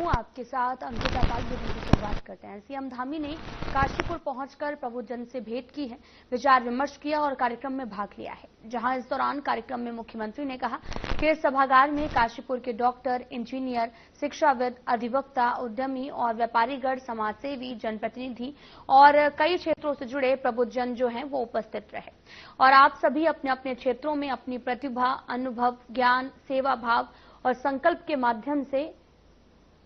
हूं आपके साथ अंकिता पाल। बुलेटिन की शुरुआत करते हैं। सीएम धामी ने काशीपुर पहुंचकर प्रबुद्धजन से भेंट की है, विचार विमर्श किया और कार्यक्रम में भाग लिया है। जहां इस दौरान कार्यक्रम में मुख्यमंत्री ने कहा कि इस सभागार में काशीपुर के डॉक्टर, इंजीनियर, शिक्षाविद, अधिवक्ता, उद्यमी और व्यापारीगण, समाजसेवी, जनप्रतिनिधि और कई क्षेत्रों से जुड़े प्रबुद्धजन जो हैं वो उपस्थित रहे और आप सभी अपने अपने क्षेत्रों में अपनी प्रतिभा, अनुभव, ज्ञान, सेवा भाव और संकल्प के माध्यम से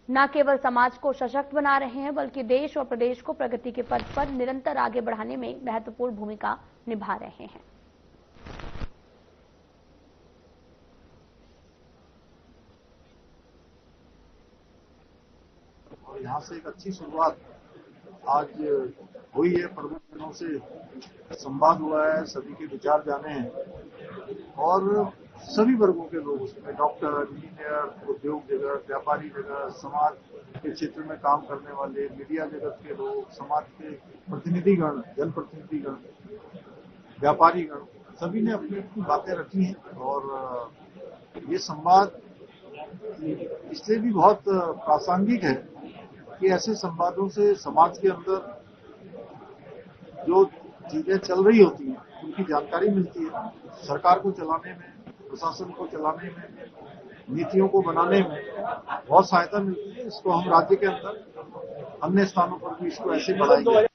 न केवल समाज को सशक्त बना रहे हैं बल्कि देश और प्रदेश को प्रगति के पथ पर निरंतर आगे बढ़ाने में महत्वपूर्ण भूमिका निभा रहे हैं। और यहाँ से एक अच्छी शुरुआत आज हुई है। प्रबुद्धजनों से संवाद हुआ है, सभी के विचार जाने हैं और सभी वर्गों के लोग उसमें डॉक्टर, इंजीनियर, उद्योग जगत, व्यापारी जगत, समाज के क्षेत्र में काम करने वाले, मीडिया जगत के लोग, समाज के प्रतिनिधिगण, जनप्रतिनिधिगण, व्यापारीगण, सभी ने अपनी अपनी बातें रखी हैं और ये संवाद इसलिए भी बहुत प्रासंगिक है कि ऐसे संवादों से समाज के अंदर जो चीजें चल रही होती हैं उनकी जानकारी मिलती है। सरकार को चलाने में, प्रशासन को चलाने में, नीतियों को बनाने में बहुत सहायता मिलती है। इसको हम राज्य के अंदर अन्य स्थानों पर भी इसको ऐसे बढ़ाएंगे।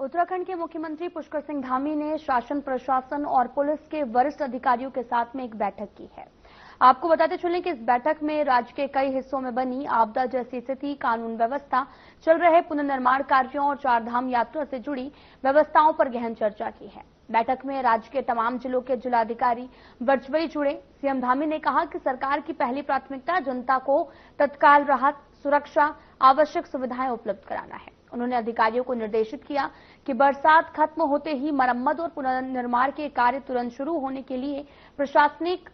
उत्तराखंड के मुख्यमंत्री पुष्कर सिंह धामी ने शासन, प्रशासन और पुलिस के वरिष्ठ अधिकारियों के साथ में एक बैठक की है। आपको बताते चलें कि इस बैठक में राज्य के कई हिस्सों में बनी आपदा जैसी स्थिति, कानून व्यवस्था, चल रहे पुनर्निर्माण कार्यों और चारधाम यात्रा से जुड़ी व्यवस्थाओं पर गहन चर्चा की है। बैठक में राज्य के तमाम जिलों के जिलाधिकारी वर्चुअली जुड़े। सीएम धामी ने कहा कि सरकार की पहली प्राथमिकता जनता को तत्काल राहत, सुरक्षा, आवश्यक सुविधाएं उपलब्ध कराना है। उन्होंने अधिकारियों को निर्देशित किया कि बरसात खत्म होते ही मरम्मत और पुनर्निर्माण के कार्य तुरंत शुरू होने के लिए प्रशासनिक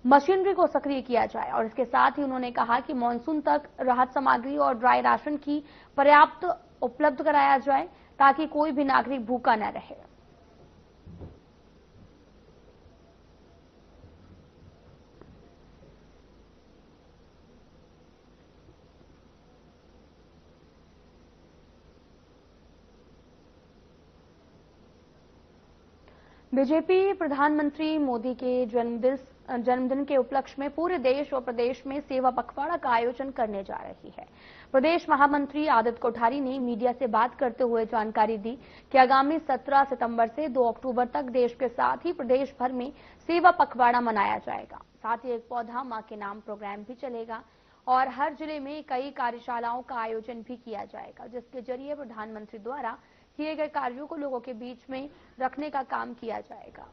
मशीनरी को सक्रिय किया जाए और इसके साथ ही उन्होंने कहा कि मानसून तक राहत सामग्री और ड्राई राशन की पर्याप्त उपलब्ध कराया जाए ताकि कोई भी नागरिक भूखा न रहे। बीजेपी प्रधानमंत्री मोदी के जन्मदिन के उपलक्ष्य में पूरे देश और प्रदेश में सेवा पखवाड़ा का आयोजन करने जा रही है। प्रदेश महामंत्री आदित्य कोठारी ने मीडिया से बात करते हुए जानकारी दी कि आगामी 17 सितंबर से 2 अक्टूबर तक देश के साथ ही प्रदेश भर में सेवा पखवाड़ा मनाया जाएगा। साथ ही एक पौधा मां के नाम प्रोग्राम भी चलेगा और हर जिले में कई कार्यशालाओं का आयोजन भी किया जाएगा, जिसके जरिए प्रधानमंत्री द्वारा किए गए कार्यों को लोगों के बीच में रखने का काम किया जाएगा।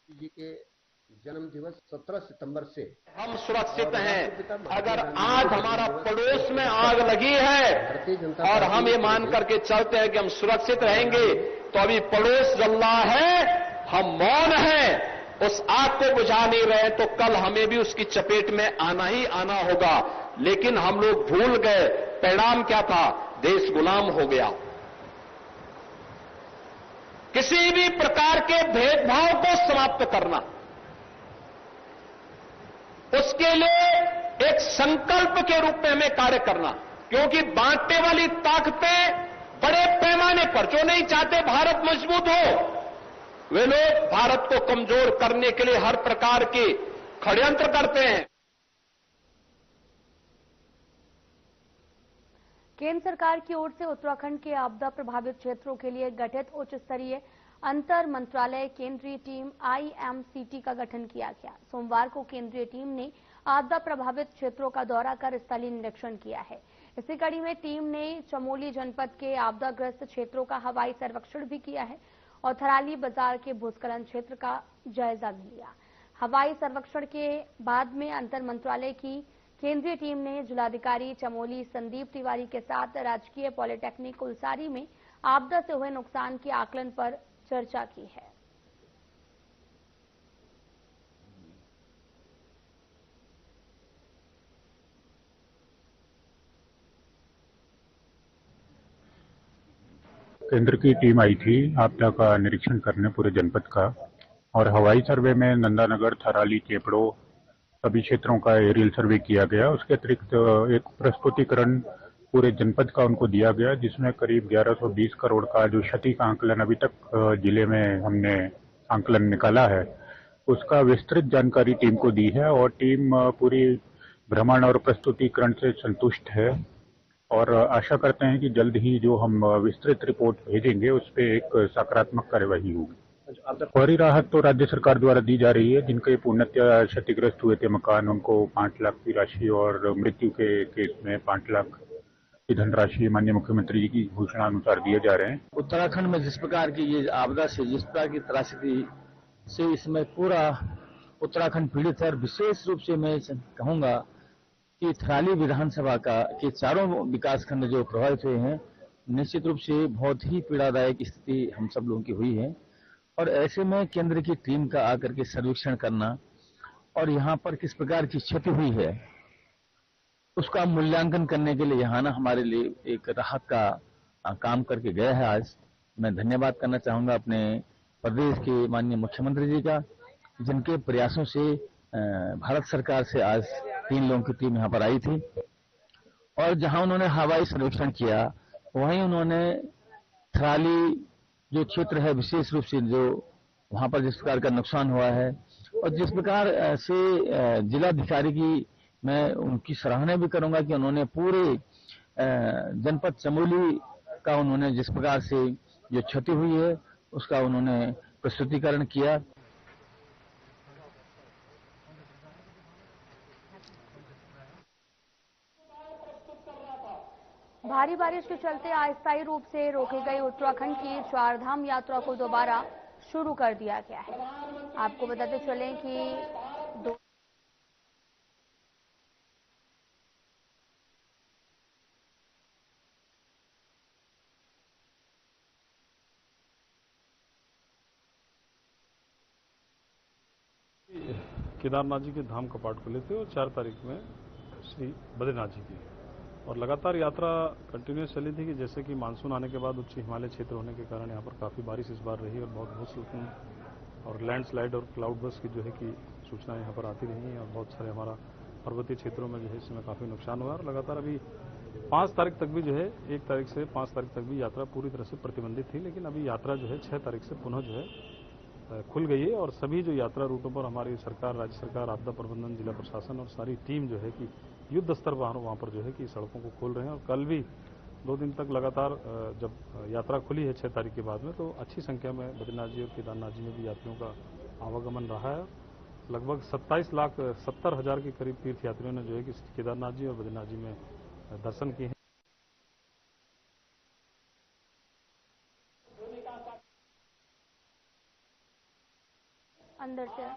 जी के जन्म दिवस 17 सितंबर से हम सुरक्षित हैं। अगर आज हमारा पड़ोस में आग लगी है और हम ये मान करके चलते हैं कि हम सुरक्षित रहेंगे, तो अभी पड़ोस जल रहा है, हम मौन हैं, उस आग को बुझा नहीं रहे, तो कल हमें भी उसकी चपेट में आना ही आना होगा। लेकिन हम लोग भूल गए, परिणाम क्या था? देश गुलाम हो गया। किसी भी प्रकार के भेदभाव को समाप्त करना, उसके लिए एक संकल्प के रूप में हमें कार्य करना, क्योंकि बांटने वाली ताकतें बड़े पैमाने पर, जो नहीं चाहते भारत मजबूत हो, वे लोग भारत को कमजोर करने के लिए हर प्रकार के षड्यंत्र करते हैं। केंद्र सरकार की ओर से उत्तराखंड के आपदा प्रभावित क्षेत्रों के लिए गठित उच्च स्तरीय अंतर मंत्रालय केंद्रीय टीम IMCT का गठन किया गया। सोमवार को केंद्रीय टीम ने आपदा प्रभावित क्षेत्रों का दौरा कर स्थलीय निरीक्षण किया है। इसी कड़ी में टीम ने चमोली जनपद के आपदाग्रस्त क्षेत्रों का हवाई सर्वेक्षण भी किया है और थराली बाजार के भूस्खलन क्षेत्र का जायजा भी लिया। हवाई सर्वेक्षण के बाद में अंतर मंत्रालय की केंद्रीय टीम ने जिलाधिकारी चमोली संदीप तिवारी के साथ राजकीय पॉलिटेक्निक उलसारी में आपदा से हुए नुकसान के आकलन पर चर्चा की है। केंद्र की टीम आई थी आपदा का निरीक्षण करने पूरे जनपद का, और हवाई सर्वे में नंदानगर, थराली, चेपड़ो सभी क्षेत्रों का एरियल सर्वे किया गया। उसके अतिरिक्त एक प्रस्तुतिकरण पूरे जनपद का उनको दिया गया, जिसमें करीब 1120 करोड़ का जो क्षति का आंकलन अभी तक जिले में हमने आंकलन निकाला है, उसका विस्तृत जानकारी टीम को दी है। और टीम पूरी भ्रमण और प्रस्तुतिकरण से संतुष्ट है और आशा करते हैं कि जल्द ही जो हम विस्तृत रिपोर्ट भेजेंगे उस पर एक सकारात्मक कार्यवाही होगी। फौरी राहत तो राज्य सरकार द्वारा दी जा रही है। जिनके पूर्णतः क्षतिग्रस्त हुए थे मकान, उनको 5 लाख की राशि और मृत्यु के केस में 5 लाख की धनराशि माननीय मुख्यमंत्री जी की घोषणा अनुसार दिए जा रहे हैं। उत्तराखंड में जिस प्रकार की ये आपदा से जिस प्रकार की त्रासदी से इसमें पूरा उत्तराखंड पीड़ित है, और विशेष रूप से मैं कहूंगा कि थराली विधानसभा के चारों विकास खंड जो प्रभावित हुए हैं, निश्चित रूप से बहुत ही पीड़ादायक स्थिति हम सब लोगों की हुई है। और ऐसे में केंद्र की टीम का आकर के सर्वेक्षण करना और यहाँ पर किस प्रकार की क्षति हुई है उसका मूल्यांकन करने के लिए यहाँ ना हमारे लिए एक राहत का काम करके गया है। आज मैं धन्यवाद करना चाहूंगा अपने प्रदेश के माननीय मुख्यमंत्री जी का, जिनके प्रयासों से भारत सरकार से आज 3 लोगों की टीम यहाँ पर आई थी। और जहाँ उन्होंने हवाई सर्वेक्षण किया, वहीं उन्होंने थराली जो क्षेत्र है विशेष रूप से जो वहां पर जिस प्रकार का नुकसान हुआ है, और जिस प्रकार से जिलाधिकारी की मैं उनकी सराहना भी करूंगा कि उन्होंने पूरे जनपद चमोली का उन्होंने जिस प्रकार से जो क्षति हुई है उसका उन्होंने प्रस्तुतिकरण किया। भारी बारिश के चलते अस्थायी रूप से रोकी गई उत्तराखंड की चारधाम यात्रा को दोबारा शुरू कर दिया गया है। आपको बताते चलें कि केदारनाथ जी के धाम कपाट खुले थे और 4 तारीख में श्री बद्रीनाथ जी की, और लगातार यात्रा कंटिन्यूस चली थी कि जैसे कि मानसून आने के बाद उच्च हिमालय क्षेत्र होने के कारण यहाँ पर काफ़ी बारिश इस बार रही और बहुत भूस्खलन और लैंडस्लाइड और क्लाउड बर्स्ट की जो है कि सूचनाएं यहाँ पर आती रही हैं, और बहुत सारे हमारा पर्वतीय क्षेत्रों में जो है इसमें काफ़ी नुकसान हुआ। और लगातार अभी 5 तारीख तक भी जो है 1 तारीख से 5 तारीख तक भी यात्रा पूरी तरह से प्रतिबंधित थी, लेकिन अभी यात्रा जो है 6 तारीख से पुनः जो है खुल गई है। और सभी जो यात्रा रूटों पर हमारी सरकार, राज्य सरकार, आपदा प्रबंधन, जिला प्रशासन और सारी टीम जो है कि युद्ध स्तर पर वहाँ पर जो है कि सड़कों को खोल रहे हैं। और कल भी 2 दिन तक लगातार जब यात्रा खुली है 6 तारीख के बाद में, तो अच्छी संख्या में बद्रीनाथ जी और केदारनाथ जी में भी यात्रियों का आवागमन रहा है। लगभग 27,70,000 के करीब तीर्थयात्रियों ने जो है कि केदारनाथ जी और बद्रीनाथ जी में दर्शन किए हैं। अंदर से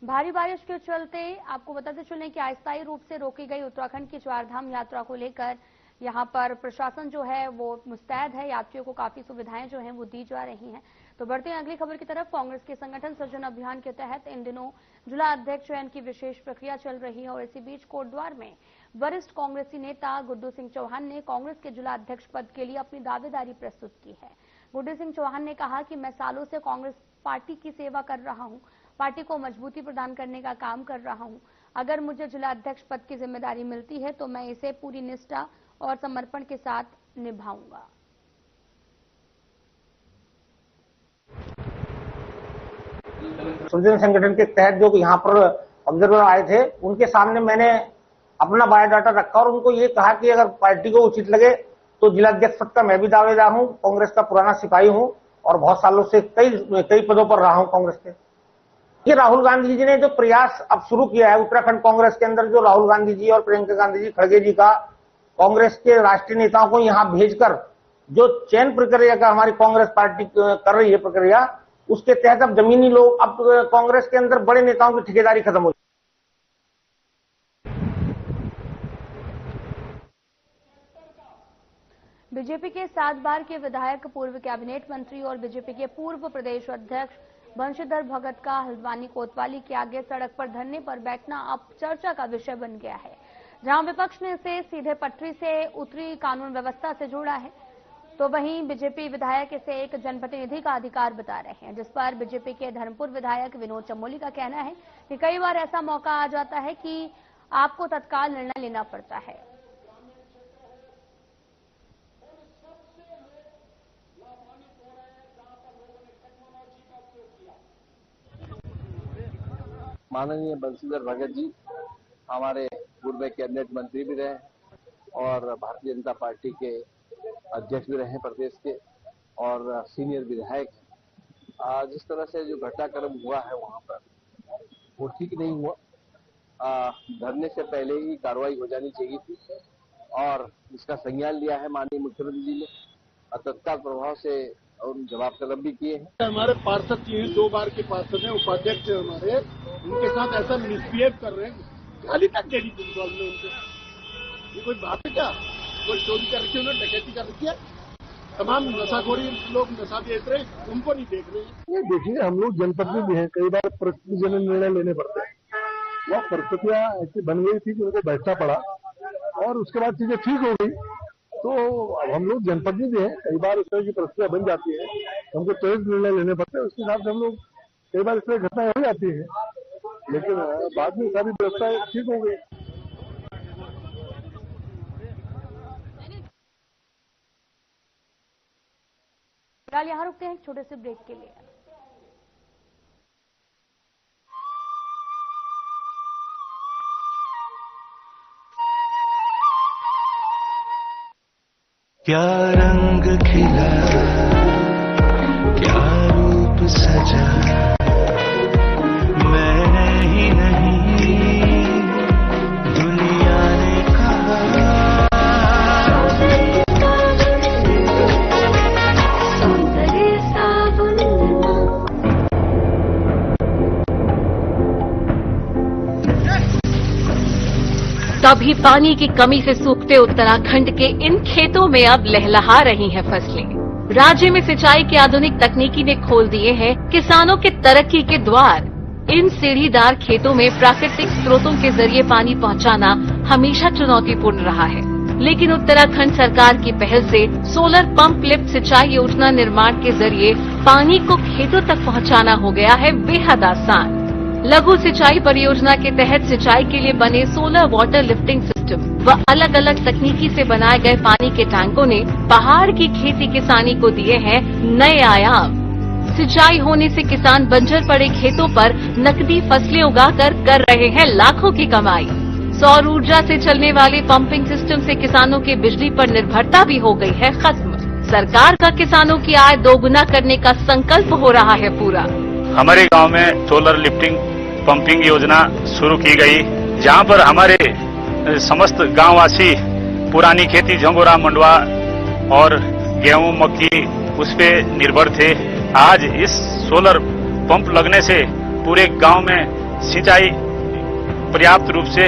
भारी बारिश के चलते आपको बताते चलें कि अस्थायी रूप से रोकी गई उत्तराखंड की चारधाम यात्रा को लेकर यहां पर प्रशासन जो है वो मुस्तैद है। यात्रियों को काफी सुविधाएं जो हैं वो दी जा रही हैं। तो बढ़ते हैं अगली खबर की तरफ। कांग्रेस के संगठन सृजन अभियान के तहत इन दिनों जिला अध्यक्ष चयन की विशेष प्रक्रिया चल रही है, और इसी बीच कोटद्वार में वरिष्ठ कांग्रेसी नेता गुड्डू सिंह चौहान ने कांग्रेस के जिला अध्यक्ष पद के लिए अपनी दावेदारी प्रस्तुत की है। गुड्डू सिंह चौहान ने कहा कि मैं सालों से कांग्रेस पार्टी की सेवा कर रहा हूं, पार्टी को मजबूती प्रदान करने का काम कर रहा हूं। अगर मुझे जिला अध्यक्ष पद की जिम्मेदारी मिलती है तो मैं इसे पूरी निष्ठा और समर्पण के साथ निभाऊंगा। सृजन संगठन के तहत जो यहाँ पर ऑब्जर्वर आए थे, उनके सामने मैंने अपना बायोडाटा रखा और उनको ये कहा कि अगर पार्टी को उचित लगे तो जिलाध्यक्ष पद का मैं भी दावेदार हूं, कांग्रेस का पुराना सिपाही हूं और बहुत सालों से कई पदों पर रहा हूं कांग्रेस के। ये राहुल गांधी जी ने जो प्रयास अब शुरू किया है उत्तराखंड कांग्रेस के अंदर, जो राहुल गांधी जी और प्रियंका गांधी जी खड़गे जी का कांग्रेस के राष्ट्रीय नेताओं को यहां भेजकर जो चयन प्रक्रिया का हमारी कांग्रेस पार्टी कर रही है प्रक्रिया, उसके तहत अब जमीनी लोग, अब कांग्रेस के अंदर बड़े नेताओं की ठेकेदारी खत्म हो। बीजेपी के 7 बार के विधायक, पूर्व कैबिनेट मंत्री और बीजेपी के पूर्व प्रदेश अध्यक्ष बंशीधर भगत का हल्द्वानी कोतवाली के आगे सड़क पर धरने पर बैठना अब चर्चा का विषय बन गया है। जहां विपक्ष ने इसे सीधे पटरी से उतरी कानून व्यवस्था से जोड़ा है, तो वहीं बीजेपी विधायक इसे एक जनप्रतिनिधि का अधिकार बता रहे हैं, जिस पर बीजेपी के धर्मपुर विधायक विनोद चमोली का कहना है कि कई बार ऐसा मौका आ जाता है कि आपको तत्काल निर्णय लेना पड़ता है। माननीय बंशीधर भगत जी हमारे पूर्व कैबिनेट मंत्री भी रहे और भारतीय जनता पार्टी के अध्यक्ष भी रहे प्रदेश के और सीनियर विधायक हैं। जिस तरह से जो घटनाक्रम हुआ है वहां पर वो ठीक नहीं हुआ। धरने से पहले ही कार्रवाई हो जानी चाहिए थी और इसका संज्ञान लिया है माननीय मुख्यमंत्री जी ने और तत्काल प्रभाव से जवाब तलब भी किए हैं। हमारे पार्षद जी 2 बार के पार्षद हैं, उपाध्यक्ष है हमारे, उनके साथ ऐसा मिसबिहेव कर रहे हैं, गाली तक दे दी पुलिस ने उनको। ये कोई बात है क्या? कोई चोरी कर रखी है, उन्होंने डकैती कर रखी है, तमाम नशाखोरी लोग नशा बेच रहे हैं, उनको नहीं देख रहे हैं। ये देखिए, हम लोग जनप्रतिनिधि हैं, कई बार परिस्थितिजन्य निर्णय लेने पड़ते हैं। वह परिस्थितियां ऐसी बन गई थी कि उनको बैठना पड़ा और उसके बाद चीजें ठीक हो गई। तो अब हम लोग जनप्रतिनिधि हैं, कई बार इस तरह की परिस्थितियां बन जाती है, हमको त्वरित निर्णय लेने पड़ते हैं। उसके हिसाब से हम लोग कई बार इस तरह घटनाएं हो जाती है, लेकिन बाद में सारी व्यवस्था ठीक हो गई। फिलहाल यहाँ रुकते हैं एक छोटे से ब्रेक के लिए। क्या रंग खिला, क्या रूप सजा, मैंने ही नहीं दुनिया ने कहा। तभी पानी की कमी से सूखते उत्तराखंड के इन खेतों में अब लहलहा रही हैं फसलें। राज्य में सिंचाई की आधुनिक तकनीकी ने खोल दिए हैं किसानों के तरक्की के द्वार। इन सीढ़ीदार खेतों में प्राकृतिक स्रोतों के जरिए पानी पहुंचाना हमेशा चुनौतीपूर्ण रहा है, लेकिन उत्तराखंड सरकार की पहल से सोलर पंप लिफ्ट सिंचाई योजना निर्माण के जरिए पानी को खेतों तक पहुंचाना हो गया है बेहद आसान। लघु सिंचाई परियोजना के तहत सिंचाई के लिए बने सोलर वाटर लिफ्टिंग सिस्टम व अलग अलग तकनीकी से बनाए गए पानी के टैंकों ने पहाड़ की खेती किसानी को दिए हैं नए आयाम। सिंचाई होने से किसान बंजर पड़े खेतों पर नकदी फसलें उगाकर कर रहे हैं लाखों की कमाई। सौर ऊर्जा से चलने वाले पंपिंग सिस्टम से किसानों की बिजली पर निर्भरता भी हो गई है खत्म। सरकार का किसानों की आय दोगुना करने का संकल्प हो रहा है पूरा। हमारे गांव में सोलर लिफ्टिंग पंपिंग योजना शुरू की गई, जहां पर हमारे समस्त गांववासी पुरानी खेती झंगोरा मंडवा और गेहूं मक्की उस पे निर्भर थे। आज इस सोलर पंप लगने से पूरे गांव में सिंचाई पर्याप्त रूप से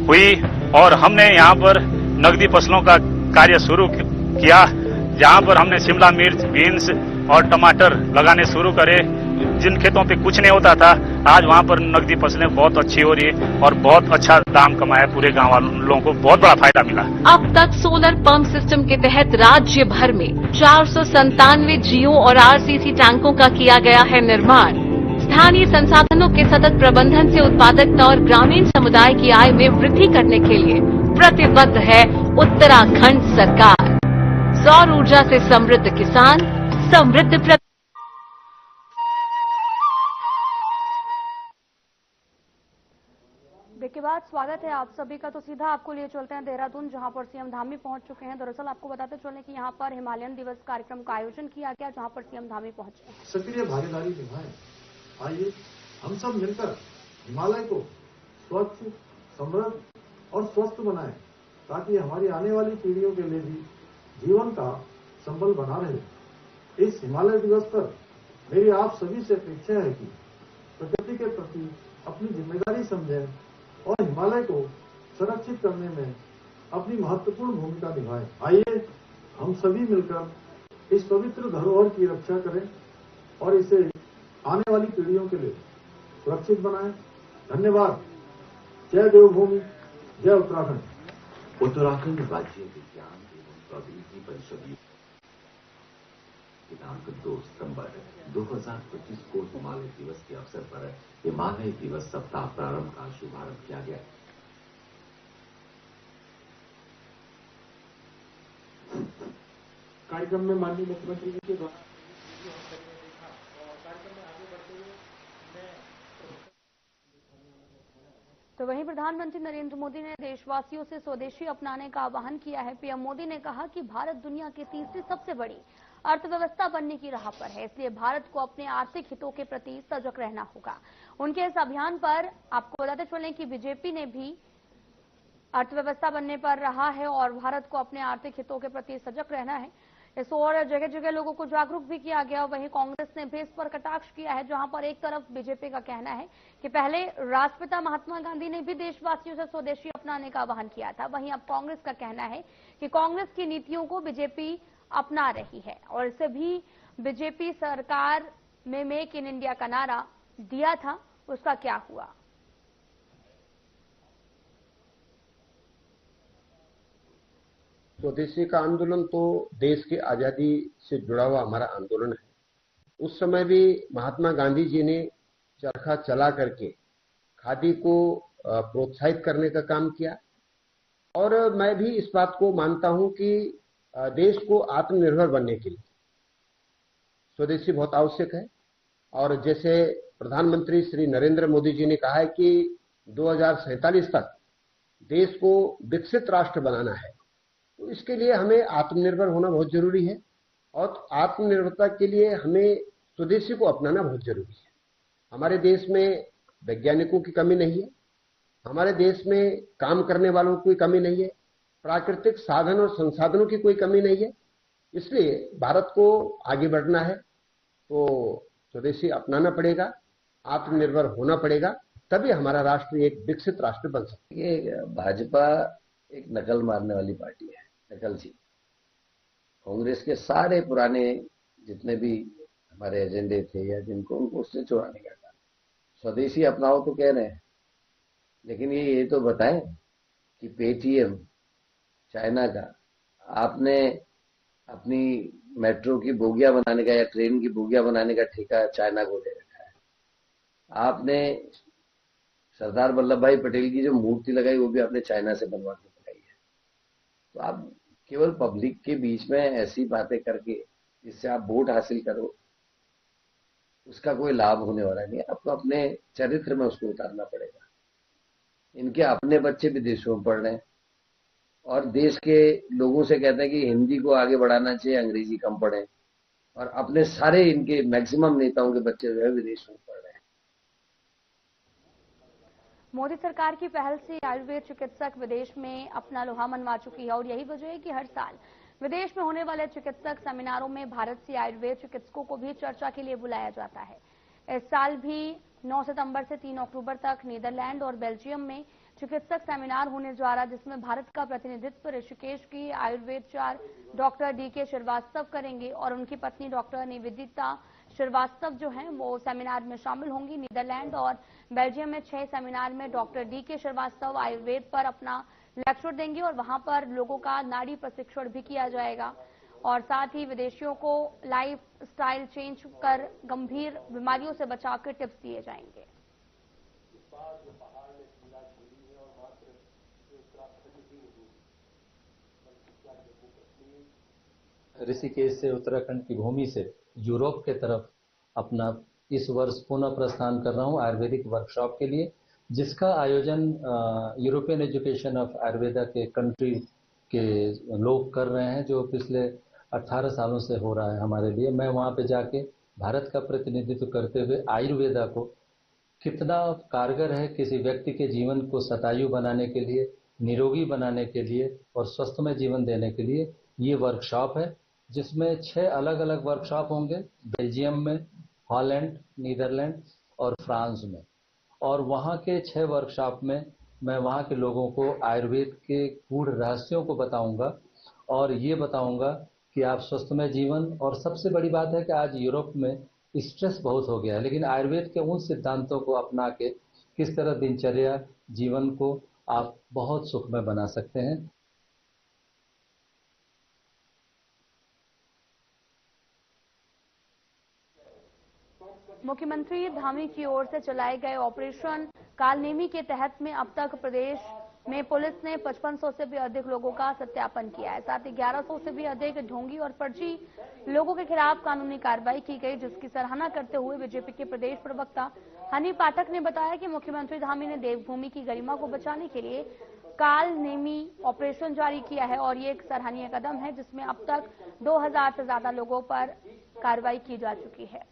हुई और हमने यहां पर नकदी फसलों का कार्य शुरू किया, जहां पर हमने शिमला मिर्च, बीन्स और टमाटर लगाने शुरू करे। जिन खेतों पे कुछ नहीं होता था, आज वहां पर नकदी फसलें बहुत अच्छी हो रही है और बहुत अच्छा दाम कमाया, पूरे गांव वालों को बहुत बड़ा फायदा मिला। अब तक सोलर पंप सिस्टम के तहत राज्य भर में 497 जियो और आरसीसी टैंकों का किया गया है निर्माण। स्थानीय संसाधनों के सतत प्रबंधन से उत्पादकता और ग्रामीण समुदाय की आय में वृद्धि करने के लिए प्रतिबद्ध है उत्तराखंड सरकार। सौर ऊर्जा से समृद्ध किसान, समृद्ध ब्रेक के बाद धन्यवाद, स्वागत है आप सभी का। तो सीधा आपको लिए चलते हैं देहरादून, जहां पर सीएम धामी पहुंच चुके हैं। दरअसल आपको बताते चलें कि यहां पर हिमालयन दिवस कार्यक्रम का आयोजन किया गया, जहां पर सीएम धामी पहुंचे। सक्रिय भागीदारी निभाएं। आइए हम सब मिलकर हिमालय को स्वच्छ, समृद्ध और स्वस्थ बनाएं, ताकि हमारी आने वाली पीढ़ियों के लिए भी जीवन का संबल बना रहे। इस हिमालय दिवस पर मेरी आप सभी से अपेक्षा है कि प्रकृति के प्रति अपनी जिम्मेदारी समझें और हिमालय को संरक्षित करने में अपनी महत्वपूर्ण भूमिका निभाएं। आइए हम सभी मिलकर इस पवित्र धरोहर की रक्षा करें और इसे आने वाली पीढ़ियों के लिए सुरक्षित बनाएं। धन्यवाद। जय देवभूमि, जय उत्तराखंड। उत्तराखंड राज्य विज्ञान एवं प्रौद्योगिकी परिषद दिनांक 2 सितंबर 2025 को हिमालय दिवस के अवसर पर हिमालय दिवस सप्ताह प्रारंभ का शुभारंभ किया गया। कार्यक्रम में माननीय मुख्यमंत्री जी के द्वारा तो वहीं प्रधानमंत्री नरेंद्र मोदी ने देशवासियों से स्वदेशी अपनाने का आह्वान किया है। पीएम मोदी ने कहा कि भारत दुनिया की तीसरी सबसे बड़ी अर्थव्यवस्था बनने की राह पर है, इसलिए भारत को अपने आर्थिक हितों के प्रति सजग रहना होगा। उनके इस अभियान पर आपको बताते चलें कि बीजेपी ने भी अर्थव्यवस्था बनने पर रहा है और भारत को अपने आर्थिक हितों के प्रति सजग रहना है। इस ओर जगह जगह लोगों को जागरूक भी किया गया। वहीं कांग्रेस ने भी इस पर कटाक्ष किया है, जहां पर एक तरफ बीजेपी का कहना है कि पहले राष्ट्रपिता महात्मा गांधी ने भी देशवासियों से स्वदेशी अपनाने का आह्वान किया था, वहीं अब कांग्रेस का कहना है कि कांग्रेस की नीतियों को बीजेपी अपना रही है और इसे भी बीजेपी सरकार में मेक इन इंडिया का नारा दिया था, उसका क्या हुआ। स्वदेशी का आंदोलन तो देश की आजादी से जुड़ा हुआ हमारा आंदोलन है। उस समय भी महात्मा गांधी जी ने चरखा चला करके खादी को प्रोत्साहित करने का काम किया और मैं भी इस बात को मानता हूं कि देश को आत्मनिर्भर बनने के लिए स्वदेशी बहुत आवश्यक है। और जैसे प्रधानमंत्री श्री नरेंद्र मोदी जी ने कहा है कि 2047 तक देश को विकसित राष्ट्र बनाना है, तो इसके लिए हमें आत्मनिर्भर होना बहुत जरूरी है और आत्मनिर्भरता के लिए हमें स्वदेशी को अपनाना बहुत जरूरी है। हमारे देश में वैज्ञानिकों की कमी नहीं है, हमारे देश में काम करने वालों की कोई कमी नहीं है, प्राकृतिक साधन और संसाधनों की कोई कमी नहीं है। इसलिए भारत को आगे बढ़ना है तो स्वदेशी अपनाना पड़ेगा, आत्मनिर्भर होना पड़ेगा, तभी हमारा राष्ट्र एक विकसित राष्ट्र बन सकता है। भाजपा एक नकल मारने वाली पार्टी है, नकलची। कांग्रेस के सारे पुराने जितने भी हमारे एजेंडे थे या जिनको उनको उससे चुराने का काम। स्वदेशी अपनाओ तो कह रहे हैं, लेकिन ये तो बताएं कि पेटीएम चाइना का आपने अपनी मेट्रो की बोगियां बनाने का या ट्रेन की बोगियां बनाने का ठेका चाइना को दे रखा है। आपने सरदार वल्लभ भाई पटेल की जो मूर्ति लगाई वो भी आपने चाइना से बनवा के लगाई है। तो आप केवल पब्लिक के बीच में ऐसी बातें करके जिससे आप वोट हासिल करो, उसका कोई लाभ होने वाला नहीं है। आपको अपने चरित्र में उसको उतारना पड़ेगा। इनके अपने बच्चे विदेशों में पढ़ रहे हैं और देश के लोगों से कहते हैं कि हिंदी को आगे बढ़ाना चाहिए, अंग्रेजी कम पढ़े, और अपने सारे इनके मैक्सिमम नेताओं के बच्चे जो है विदेशों में पढ़ रहे हैं। मोदी सरकार की पहल से आयुर्वेद चिकित्सक विदेश में अपना लोहा मनवा चुकी है और यही वजह है कि हर साल विदेश में होने वाले चिकित्सक सेमिनारों में भारत से आयुर्वेद चिकित्सकों को भी चर्चा के लिए बुलाया जाता है। इस साल भी 9 सितंबर से 3 अक्टूबर तक नीदरलैंड और बेल्जियम में चिकित्सक सेमिनार होने जा रहा है, जिसमें भारत का प्रतिनिधित्व ऋषिकेश की आयुर्वेदचार्य डॉक्टर डीके श्रीवास्तव करेंगे और उनकी पत्नी डॉक्टर निवेदिता श्रीवास्तव जो हैं वो सेमिनार में शामिल होंगी। नीदरलैंड और बेल्जियम में 6 सेमिनार में डॉक्टर डीके श्रीवास्तव आयुर्वेद पर अपना लेक्चर देंगे और वहां पर लोगों का नाड़ी प्रशिक्षण भी किया जाएगा और साथ ही विदेशियों को लाइफ स्टाइल चेंज कर गंभीर बीमारियों से बचाव के टिप्स दिए जाएंगे। ऋषिकेश से, उत्तराखंड की भूमि से यूरोप के तरफ अपना इस वर्ष पुनः प्रस्थान कर रहा हूं आयुर्वेदिक वर्कशॉप के लिए जिसका आयोजन यूरोपियन एजुकेशन ऑफ आयुर्वेदा के कंट्री के लोग कर रहे हैं, जो पिछले 18 सालों से हो रहा है हमारे लिए। मैं वहाँ पे जाके भारत का प्रतिनिधित्व करते हुए आयुर्वेदा को कितना कारगर है किसी व्यक्ति के जीवन को शतायु बनाने के लिए, निरोगी बनाने के लिए और स्वस्थमय जीवन देने के लिए ये वर्कशॉप है, जिसमें 6 अलग अलग वर्कशॉप होंगे, बेल्जियम में, हॉलैंड, नीदरलैंड और फ्रांस में। और वहाँ के 6 वर्कशॉप में मैं वहाँ के लोगों को आयुर्वेद के गूढ़ रहस्यों को बताऊंगा और ये बताऊंगा कि आप स्वस्थमय जीवन, और सबसे बड़ी बात है कि आज यूरोप में स्ट्रेस बहुत हो गया है, लेकिन आयुर्वेद के उन सिद्धांतों को अपना के किस तरह दिनचर्या जीवन को आप बहुत सुखमय बना सकते हैं। मुख्यमंत्री धामी की ओर से चलाए गए ऑपरेशन कालनेमी के तहत में अब तक प्रदेश में पुलिस ने 5500 से भी अधिक लोगों का सत्यापन किया है। साथ ही 1100 से भी अधिक ढोंगी और फर्जी लोगों के खिलाफ कानूनी कार्रवाई की गई, जिसकी सराहना करते हुए बीजेपी के प्रदेश प्रवक्ता हनी पाठक ने बताया कि मुख्यमंत्री धामी ने देवभूमि की गरिमा को बचाने के लिए कालनेमी ऑपरेशन जारी किया है और ये एक सराहनीय कदम है, जिसमें अब तक 2000 से ज्यादा लोगों पर कार्रवाई की जा चुकी है।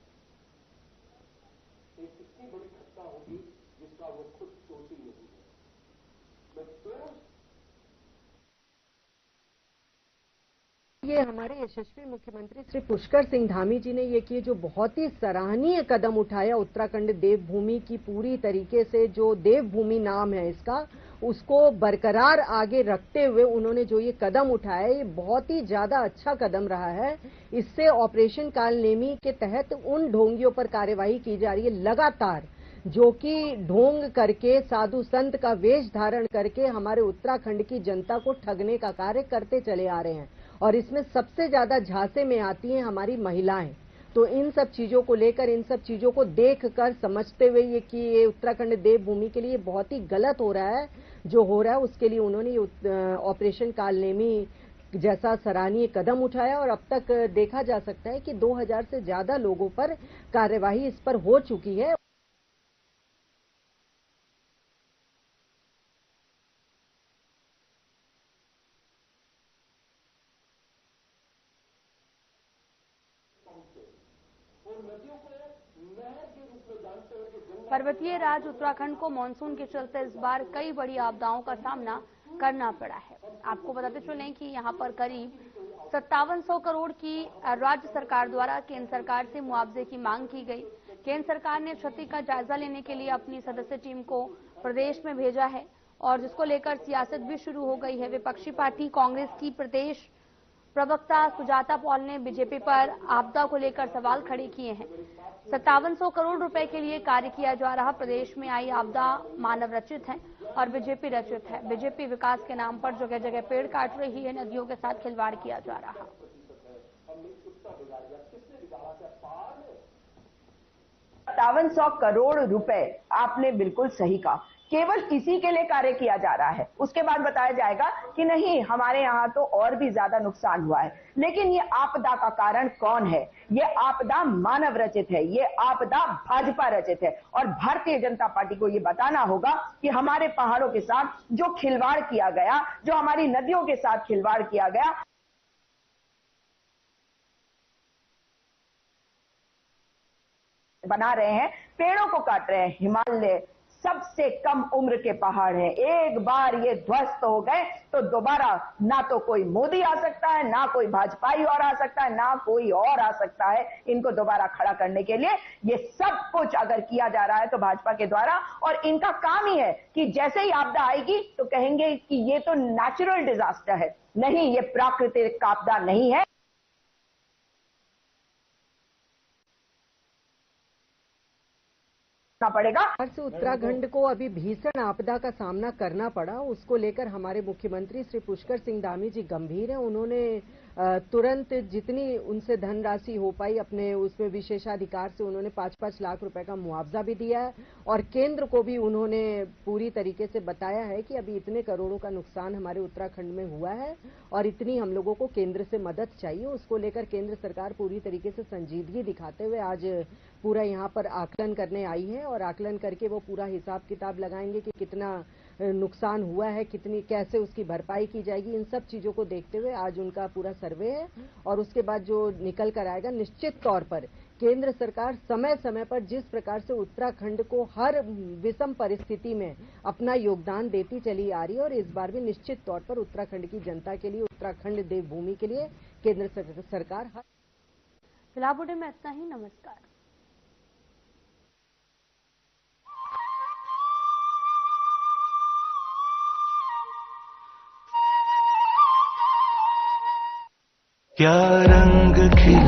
ये हमारे यशस्वी मुख्यमंत्री श्री पुष्कर सिंह धामी जी ने ये किए, जो बहुत ही सराहनीय कदम उठाया। उत्तराखंड देवभूमि की पूरी तरीके से जो देवभूमि नाम है इसका, उसको बरकरार आगे रखते हुए उन्होंने जो ये कदम उठाया, ये बहुत ही ज्यादा अच्छा कदम रहा है। इससे ऑपरेशन कालनेमी के तहत उन ढोंगियों पर कार्यवाही की जा रही है लगातार, जो कि ढोंग करके, साधु संत का वेश धारण करके हमारे उत्तराखंड की जनता को ठगने का कार्य करते चले आ रहे हैं। और इसमें सबसे ज्यादा झांसे में आती हैं हमारी महिलाएं। तो इन सब चीजों को लेकर, इन सब चीजों को देखकर समझते हुए ये कि ये उत्तराखंड देवभूमि के लिए बहुत ही गलत हो रहा है जो हो रहा है, उसके लिए उन्होंने ऑपरेशन कालनेमी जैसा सराहनीय कदम उठाया। और अब तक देखा जा सकता है कि 2000 से ज्यादा लोगों पर कार्यवाही इस पर हो चुकी है। पर्वतीय राज्य उत्तराखंड को मानसून के चलते इस बार कई बड़ी आपदाओं का सामना करना पड़ा है। आपको बताते चलें कि यहां पर करीब 5700 करोड़ की राज्य सरकार द्वारा केंद्र सरकार से मुआवजे की मांग की गई। केंद्र सरकार ने क्षति का जायजा लेने के लिए अपनी सदस्य टीम को प्रदेश में भेजा है और जिसको लेकर सियासत भी शुरू हो गई है। विपक्षी पार्टी कांग्रेस की प्रदेश प्रवक्ता सुजाता पॉल ने बीजेपी पर आपदा को लेकर सवाल खड़े किए हैं। 5700 करोड़ रुपए के लिए कार्य किया जा रहा प्रदेश में आई आपदा मानव रचित है और बीजेपी रचित है। बीजेपी विकास के नाम पर जगह जगह पेड़ काट रही है, नदियों के साथ खिलवाड़ किया जा रहा। 5700 करोड़ रुपए, आपने बिल्कुल सही कहा, केवल इसी के लिए कार्य किया जा रहा है। उसके बाद बताया जाएगा कि नहीं, हमारे यहाँ तो और भी ज्यादा नुकसान हुआ है। लेकिन ये आपदा का कारण कौन है? ये आपदा मानव रचित है, ये आपदा भाजपा रचित है। और भारतीय जनता पार्टी को ये बताना होगा कि हमारे पहाड़ों के साथ जो खिलवाड़ किया गया, जो हमारी नदियों के साथ खिलवाड़ किया गया, बना रहे हैं, पेड़ों को काट रहे हैं। हिमालय सबसे कम उम्र के पहाड़ हैं, एक बार ये ध्वस्त हो गए तो दोबारा ना तो कोई मोदी आ सकता है, ना कोई भाजपाई और आ सकता है, ना कोई और आ सकता है इनको दोबारा खड़ा करने के लिए। ये सब कुछ अगर किया जा रहा है तो भाजपा के द्वारा, और इनका काम ही है कि जैसे ही आपदा आएगी तो कहेंगे कि ये तो नेचुरल डिजास्टर है। नहीं, ये प्राकृतिक आपदा नहीं है। पड़ेगा। उत्तराखंड को अभी भीषण आपदा का सामना करना पड़ा, उसको लेकर हमारे मुख्यमंत्री श्री पुष्कर सिंह धामी जी गंभीर हैं। उन्होंने तुरंत जितनी उनसे धनराशि हो पाई अपने उसमें विशेषाधिकार से उन्होंने 5-5 लाख रुपए का मुआवजा भी दिया है और केंद्र को भी उन्होंने पूरी तरीके से बताया है कि अभी इतने करोड़ों का नुकसान हमारे उत्तराखंड में हुआ है और इतनी हम लोगों को केंद्र से मदद चाहिए। उसको लेकर केंद्र सरकार पूरी तरीके से संजीदगी दिखाते हुए आज पूरा यहाँ पर आकलन करने आई है और आकलन करके वो पूरा हिसाब किताब लगाएंगे कि कितना नुकसान हुआ है, कितनी कैसे उसकी भरपाई की जाएगी। इन सब चीजों को देखते हुए आज उनका पूरा सर्वे है और उसके बाद जो निकल कर आएगा निश्चित तौर पर केंद्र सरकार समय समय पर जिस प्रकार से उत्तराखंड को हर विषम परिस्थिति में अपना योगदान देती चली आ रही है और इस बार भी निश्चित तौर पर उत्तराखंड की जनता के लिए, उत्तराखंड देवभूमि के लिए केंद्र सरकार हर। फिलहाल बुलेटिन में इतना ही। नमस्कार। क्या रंग खिला